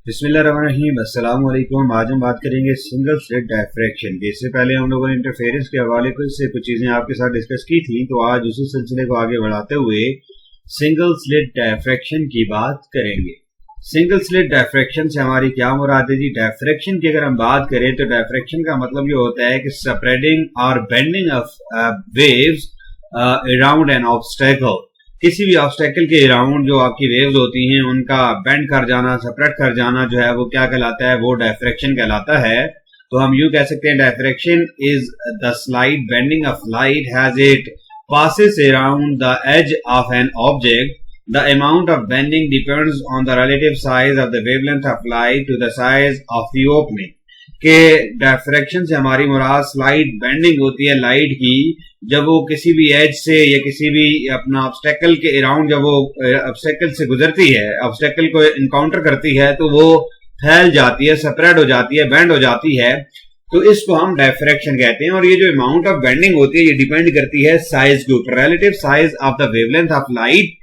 बिस्मिल्लाहिर्रहमानिर्रहीम, अस्सलाम वालेकुम। आज हम बात करेंगे सिंगल स्लिट डायफ्रैक्शन की। इससे पहले हम लोगों ने इंटरफेरेंस के हवाले से कुछ चीजें आपके साथ डिस्कस की थी, तो आज उसी सिलसिले को आगे बढ़ाते हुए सिंगल स्लिट डायफ्रैक्शन की बात करेंगे। सिंगल स्लिट डायफ्रैक्शन से हमारी क्या मुराद है जी? डायफ्रैक्शन की अगर हम बात करें तो डायफ्रैक्शन का मतलब ये होता है कि स्प्रेडिंग और bending of waves around an obstacle. किसी भी ऑब्स्टेकल के अराउंड जो आपकी वेव्स होती हैं उनका बेंड कर जाना, सेपरेट कर जाना जो है वो क्या कहलाता है? वो डायफ्रैक्शन कहलाता है। तो हम यूं कह सकते हैं diffraction is the slight bending of light has it passes around the edge of an object. The amount of bending depends on the relative size of the wavelength of light to the size of the opening. के diffraction से हमारी मुराद slight bending होती है light की, जब वो किसी भी एज से या किसी भी अपना ऑब्स्टेकल के अराउंड जब वो ऑब्स्टेकल से गुजरती है, ऑब्स्टेकल को इनकाउंटर करती है, तो वो फैल जाती है, सेपरेट हो जाती है, बेंड हो जाती है। तो इसको हम डायफ्रैक्शन कहते हैं। और ये जो अमाउंट ऑफ बेंडिंग होती है ये डिपेंड करती है साइज के ऊपर, relative size of the wavelength of light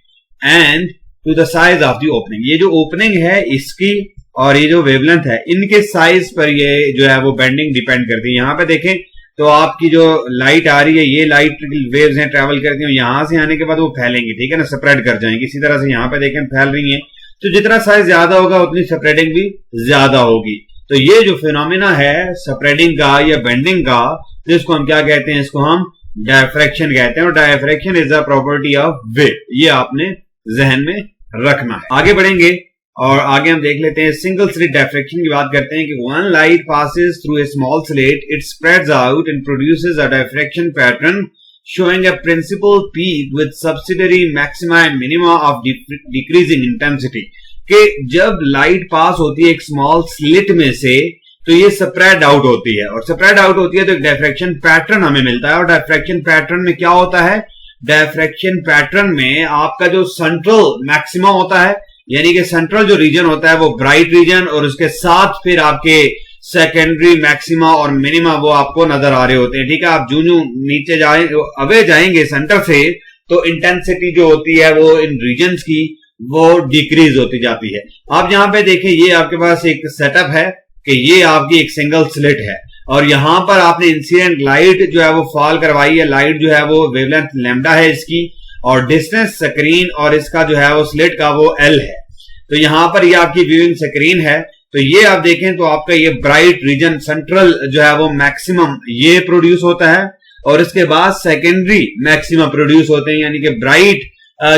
and to the size of the opening. ये जो ओपनिंग है इसकी और ये जो वेवलेंथ है इनके साइज पर ये जो है वो बेंडिंग डिपेंड करती है। यहां पे देखें तो आपकी जो लाइट आ रही है, ये लाइट वेव्स हैं, ट्रेवल करती हैं, यहां से आने के बाद वो फैलेंगी, ठीक है ना, स्प्रेड कर जाएंगी। इसी तरह से यहां पे देखें फैल रही हैं, तो जितना साइज ज्यादा होगा उतनी स्प्रेडिंग भी ज्यादा होगी। तो ये जो फिनोमिना है स्प्रेडिंग का या बेंडिंग का, तो इसको हम क्या कहते हैं? इसको हम डायफ्रैक्शन कहते हैं। और diffraction is the property of wave, ये आपने जहन में रखना है। आगे बढ़ेंगे और आगे हम देख लेते हैं सिंगल स्लिट डायफ्रैक्शन की बात करते हैं कि one light passes through a small slit, it spreads out and produces a diffraction pattern showing a principal peak with subsidiary maxima and minima of decreasing intensity। कि जब लाइट पास होती है एक स्मॉल स्लिट में से तो ये spread out होती है, और स्प्रेड आउट होती है तो एक डायफ्रैक्शन पैटर्न हमें मिलता है। और डायफ्रैक्शन पैटर्न में क्या होता है? डायफ्रैक्शन पैटर्न में आपका जो सेंट्रल मैक्सिमा होता है, यानी कि सेंट्रल जो रीजन होता है वो ब्राइट रीजन, और उसके साथ फिर आपके सेकेंडरी मैक्सिमा और मिनिमा वो आपको नजर आ रहे होते हैं, ठीक है। आप जो नीचे अवे जाएंगे सेंटर से तो इंटेंसिटी जो होती है वो इन रीजन्स की वो डिक्रीज होती जाती है। आप यहां पे देखें, ये आपके पास एक सेटअप है कि ये आपकी एक सिंगल स्लिट है और यहां पर आपने इंसिडेंट लाइट जो है वो फॉल करवाई है। लाइट जो है वो वेवलेंथ लैम्डा है इसकी, और डिस्टेंस स्क्रीन और इसका जो है वो स्लिट का वो एल है। तो यहां पर ये आपकी व्यूइंग स्क्रीन है। तो ये आप देखें तो आपका ये ब्राइट रीजन सेंट्रल जो है वो मैक्सिमम ये प्रोड्यूस होता है, और इसके बाद सेकेंडरी मैक्सिमम प्रोड्यूस होते हैं, यानी कि ब्राइट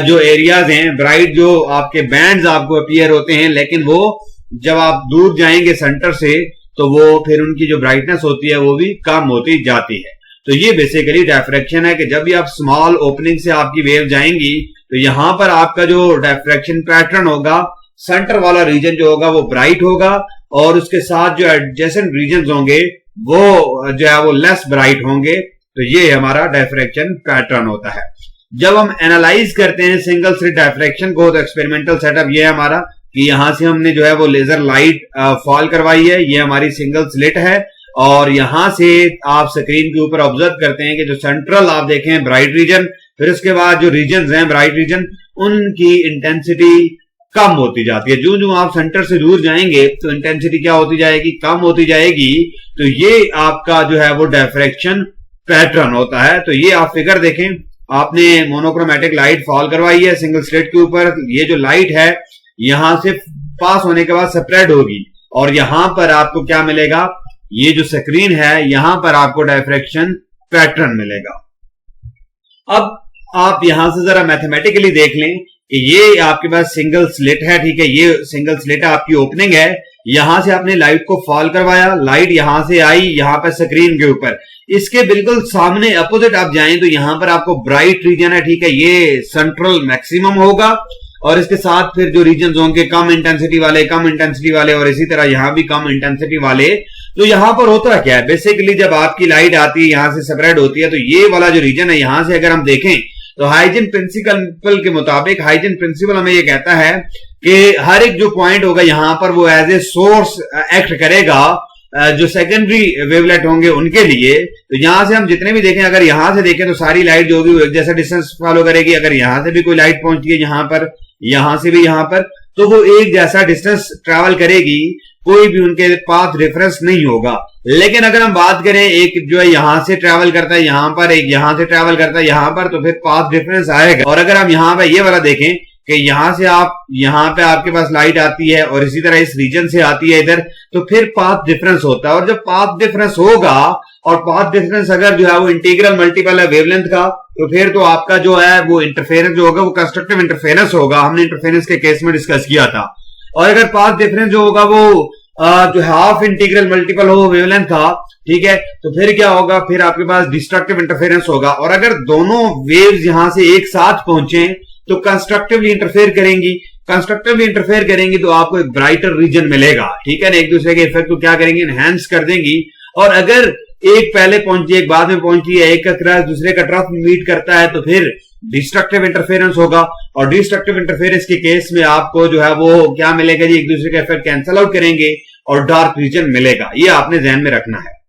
जो एरियाज हैं, ब्राइट जो आपके बैंड्स आपको अपीयर होते हैं, लेकिन वो जब आप दूर जाएंगे सेंटर से तो वो फिर उनकी जो ब्राइटनेस होती है वो भी कम होती जाती है। तो ये बेसिकली डायफ्रैक्शन है कि जब भी आप स्मॉल ओपनिंग से आपकी वेव जाएंगी तो यहां पर आपका जो डायफ्रैक्शन पैटर्न होगा, सेंटर वाला रीजन जो होगा वो ब्राइट होगा, और उसके साथ जो एडजेसेंट रीजन होंगे वो जो है वो लेस ब्राइट होंगे। तो ये हमारा डायफ्रैक्शन पैटर्न होता है। जब हम एनालाइज करते हैं सिंगल स्लिट डायफ्रैक्शन को, तो एक्सपेरिमेंटल सेटअप ये है हमारा कि यहां से हमने जो है वो लेजर लाइट फॉल करवाई है, ये हमारी सिंगल स्लिट है, और यहां से आप स्क्रीन के ऊपर ऑब्जर्व करते हैं कि जो सेंट्रल आप देखें ब्राइट रीजन, फिर उसके बाद जो रीजन हैं ब्राइट रीजन, उनकी इंटेंसिटी कम होती जाती है। जो जो आप सेंटर से दूर जाएंगे तो इंटेंसिटी क्या होती जाएगी? कम होती जाएगी। तो ये आपका जो है वो डायफ्रैक्शन पैटर्न होता है। तो ये आप फिगर देखें, आपने मोनोक्रोमेटिक लाइट फॉल करवाई है सिंगल स्लिट के ऊपर, ये जो लाइट है यहां से पास होने के बाद स्प्रेड होगी, और यहां पर आपको क्या मिलेगा? ये जो स्क्रीन है यहां पर आपको डायफ्रैक्शन पैटर्न मिलेगा। अब आप यहां से जरा मैथमेटिकली देख लें कि ये आपके पास सिंगल स्लिट है, ठीक है, ये सिंगल स्लिट है, आपकी ओपनिंग है, यहां से आपने लाइट को फॉल करवाया, लाइट यहां से आई यहां पर स्क्रीन के ऊपर, इसके बिल्कुल सामने अपोजिट आप जाएं तो यहां पर आपको ब्राइट रीजन है, ठीक है, ये सेंट्रल मैक्सिमम होगा, और इसके साथ फिर जो रीजन होंगे कम इंटेंसिटी वाले, कम इंटेंसिटी वाले, और इसी तरह यहां भी कम इंटेंसिटी वाले। तो यहां पर होता क्या है? बेसिकली जब आपकी लाइट आती है यहां से स्प्रेड होती है, तो ये वाला जो रीजन है यहां से अगर हम देखें तो हाइजन प्रिंसिपल के मुताबिक, हाइजन प्रिंसिपल हमें ये कहता है कि हर एक जो पॉइंट होगा यहां पर वो एज ए सोर्स एक्ट करेगा जो सेकेंडरी वेवलेट होंगे उनके लिए। तो यहां से हम जितने भी देखें, अगर यहां से देखें तो सारी लाइट जो होगी वो एक जैसा डिस्टेंस फॉलो करेगी। अगर यहां से भी कोई लाइट पहुंचती है यहां पर, यहां से भी यहां पर, तो वो एक जैसा डिस्टेंस ट्रैवल करेगी, कोई भी उनके पाथ डिफरेंस नहीं होगा। लेकिन अगर हम बात करें एक जो है यहां से ट्रैवल करता है यहां पर, एक यहां से ट्रैवल करता है यहां पर, तो फिर पाथ डिफरेंस आएगा। और अगर हम यहां पर ये वाला देखें कि यहां से आप यहां पे आपके पास लाइट आती है और इसी तरह इस रीजन से आती है इधर, तो फिर पाथ डिफरेंस होता है। और जब पाथ डिफरेंस होगा और पाथ डिफरेंस अगर जो है वो इंटीग्रल मल्टीपल है वेवलेंथ का, तो फिर तो आपका जो है वो इंटरफेरेंस जो होगा वो कंस्ट्रक्टिव इंटरफेरेंस होगा। हमने इंटरफेरेंस के केस में डिस्कस किया था। और अगर पाथ डिफरेंस जो होगा वो जो हाफ इंटीग्रल मल्टीपल हो वेवलेंथ का, ठीक है, तो फिर क्या होगा, फिर आपके पास डिस्ट्रक्टिव इंटरफेरेंस होगा। और अगर दोनों वेव्स यहां से एक साथ पहुंचे तो कंस्ट्रक्टिवली इंटरफेयर करेंगी। कंस्ट्रक्टिवली इंटरफेयर करेंगी तो आपको एक ब्राइटर रीजन मिलेगा, ठीक है ना, एक दूसरे के इफेक्ट को क्या करेंगी, एनहांस कर देंगी। और अगर एक पहले पहुंची एक बाद में पहुंची है, एक का क्रॉस दूसरे का ट्रफ मीट करता है, तो फिर डिस्ट्रक्टिव इंटरफेरेंस होगा। और डिस्ट्रक्टिव इंटरफेरेंस के केस में आपको जो है वो क्या मिलेगा जी, एक दूसरे का इफेक्ट कैंसल आउट करेंगे और डार्क रीजन मिलेगा। ये आपने ध्यान में रखना है।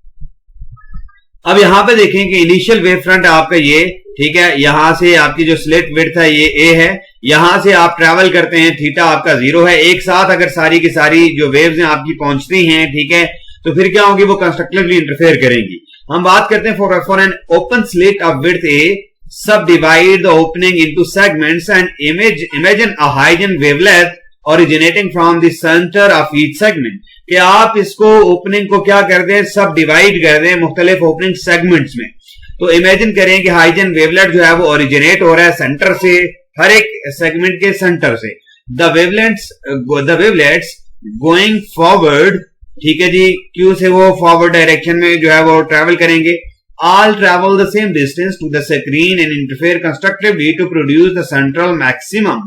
अब यहां पे देखें कि इनिशियल वेव फ्रंट आपका ये, ठीक है, यहां से आपकी जो स्लिट विड्थ है ये ए है, यहां से आप ट्रैवल करते हैं, थीटा आपका 0 है। एक साथ अगर सारी की सारी जो वेव्स हैं आपकी पहुंचती हैं, ठीक है, तो फिर क्या होगी, वो कंस्ट्रक्टिवली इंटरफेयर करेंगी। हम बात करते हैं for an open slit of width A, subdivide the opening into segments and imagine a Huygens wavelet originating from the center of each segment। कि आप इसको ओपनिंग को क्या कर दें, सब डिवाइड कर दें मुख्तलिफ ओपनिंग सेगमेंट्स में। तो इमेजिन करें कि हाइजन वेवलेट जो है वो ओरिजिनेट हो रहा है सेंटर से, हर एक सेगमेंट के सेंटर से। द वेवलेट्स गोइंग फॉरवर्ड, ठीक है जी, क्यू से वो फॉरवर्ड डायरेक्शन में जो है वो ट्रेवल करेंगे। All travel the same distance to the screen and interfere constructively to produce the central maximum।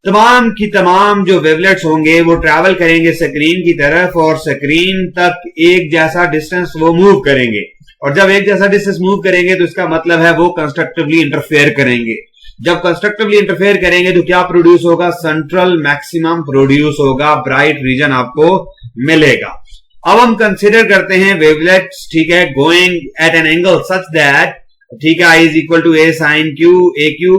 तमाम की तमाम जो वेवलेट्स होंगे वो ट्रैवल करेंगे स्क्रीन की तरफ और स्क्रीन तक एक जैसा डिस्टेंस वो मूव करेंगे। और जब एक जैसा डिस्टेंस मूव करेंगे तो इसका मतलब है वो कंस्ट्रक्टिवली इंटरफेयर करेंगे। जब कंस्ट्रक्टिवली इंटरफेयर करेंगे तो क्या प्रोड्यूस होगा, सेंट्रल मैक्सिमम प्रोड्यूस होगा, ब्राइट रीजन आपको मिलेगा। अब हम कंसिडर करते हैं वेवलेट्स, ठीक है, going at an angle such that, ठीक है, I is equal to a sine Q a Q.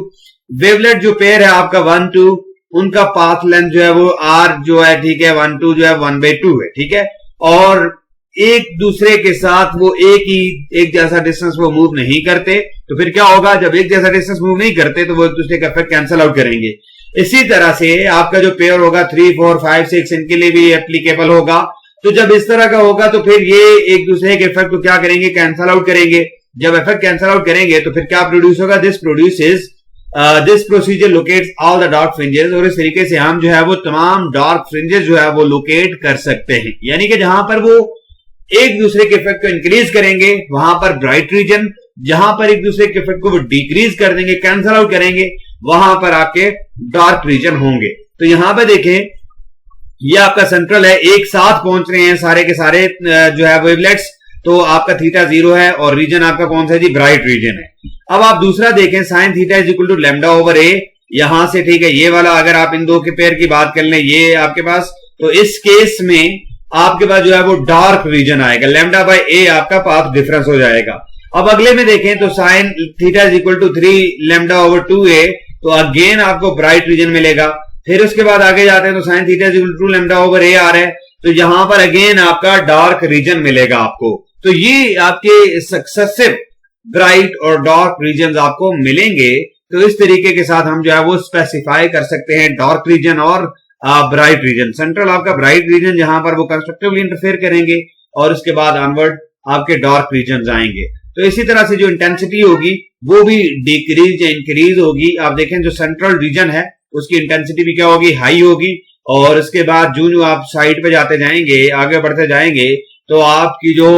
Wavelet जो पेयर है आपका 1 2, उनका पाथ लेंथ जो है वो आर जो है, ठीक है, 1 2 जो है 1/2 है, ठीक है। और एक दूसरे के साथ वो एक जैसा डिस्टेंस वो मूव नहीं करते, तो फिर क्या होगा, जब एक जैसा डिस्टेंस मूव नहीं करते तो वो एक दूसरे का इफेक्ट कैंसल आउट करेंगे। इसी तरह से आपका जो पेयर होगा 3 4 5 6 इनके लिए भी एप्लीकेबल होगा। तो जब इस तरह का होगा तो फिर ये एक दूसरे के इफेक्ट को क्या करेंगे, कैंसल आउट करेंगे। जब इफेक्ट कैंसल आउट करेंगे तो फिर क्या प्रोड्यूस होगा, this procedure locates all the dark fringes. और इस तरीके से हम जो है वो तमाम डार्क फ्रिंजेस जो है वो लोकेट कर सकते हैं। यानी कि जहां पर वो एक दूसरे के इफेक्ट को इंक्रीज करेंगे वहां पर ब्राइट रीजन, जहां पर एक दूसरे के इफेक्ट को वो डिक्रीज कर देंगे, कैंसल आउट करेंगे, वहां पर आपके डार्क रीजन होंगे। तो यहां पर देखें ये आपका सेंट्रल है, एक साथ पहुंच रहे हैं सारे के सारे जो है वेवलेट्स, तो आपका थीटा 0 है और रीजन आपका कौन सा है जी, ब्राइट रीजन है। अब आप दूसरा देखें, sine theta is equal to lambda over a, यहां से, ठीक है, ये वाला अगर आप इन दो के पेयर की बात कर लें ये आपके पास, तो इस केस में आपके पास जो है वो डार्क रीजन आएगा, लैम्डा बाय ए आपका पाथ डिफरेंस हो जाएगा। अब अगले में देखें तो sine theta is equal to 3 lambda over 2a, तो अगेन आपको ब्राइट रीजन मिलेगा। फिर उसके बाद आगे जाते हैं तो sine theta is equal to lambda over a आ रहा है, तो यहां पर अगेन आपका डार्क रीजन मिलेगा आपको। तो ये आपके सक्सेसिव ब्राइट और डार्क रीजन आपको मिलेंगे। तो इस तरीके के साथ हम जो है वो स्पेसिफाई कर सकते हैं डार्क रीजन और ब्राइट रीजन। सेंट्रल आपका ब्राइट रीजन जहां पर वो कंस्ट्रक्टिवली इंटरफेयर करेंगे और उसके बाद ऑनवर्ड आपके डार्क रीजन आएंगे। तो इसी तरह से जो इंटेंसिटी होगी वो भी डिक्रीज या इंक्रीज होगी। आप देखें जो सेंट्रल रीजन है उसकी इंटेंसिटी भी क्या होगी, हाई होगी। और उसके बाद जो आप साइड पे जाते जाएंगे, आगे बढ़ते जाएंगे, तो आपकी जो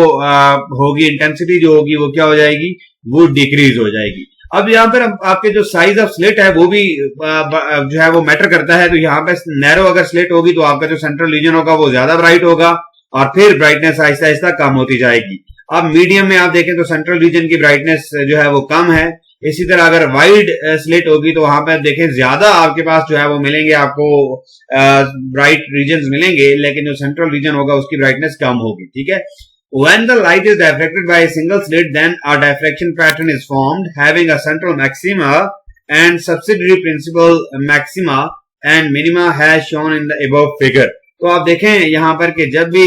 होगी इंटेंसिटी जो होगी वो क्या हो जाएगी, वो डिक्रीज हो जाएगी। अब यहाँ पर आपके जो साइज ऑफ स्लिट है वो भी जो है वो मैटर करता है। तो यहाँ पे नैरो अगर स्लिट होगी तो आपका जो सेंट्रल रीजन होगा वो ज्यादा ब्राइट होगा और फिर ब्राइटनेस आहिस्ता आहिस्ता कम होती जाएगी। अब मीडियम में आप देखें तो सेंट्रल रीजन की ब्राइटनेस जो है वो कम है। इसी तरह अगर वाइड स्लिट होगी तो वहां पर देखें ज्यादा आपके पास जो है वो मिलेंगे, आपको ब्राइट रीजन्स मिलेंगे, लेकिन जो सेंट्रल रीजन होगा उसकी ब्राइटनेस कम होगी, ठीक है। When the light is diffracted by a single slit, then a diffraction pattern is formed having a central maxima and subsidiary principal maxima and minima has shown in the above figure. तो आप देखें यहाँ पर कि जब भी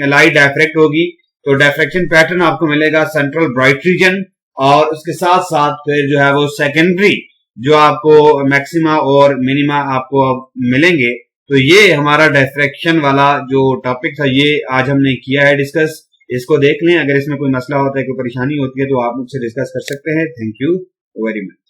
light diffract होगी तो डायफ्रैक्शन पैटर्न आपको मिलेगा सेंट्रल ब्राइट रीजन, और उसके साथ साथ फिर जो है वो सेकेंडरी जो आपको मैक्सिमा और मिनिमा आपको मिलेंगे। तो ये हमारा डायफ्रैक्शन वाला जो टॉपिक था ये आज हमने किया है डिस्कस। इसको देख लें, अगर इसमें कोई मसला होता है, कोई परेशानी होती है तो आप मुझसे डिस्कस कर सकते हैं। Thank you very much.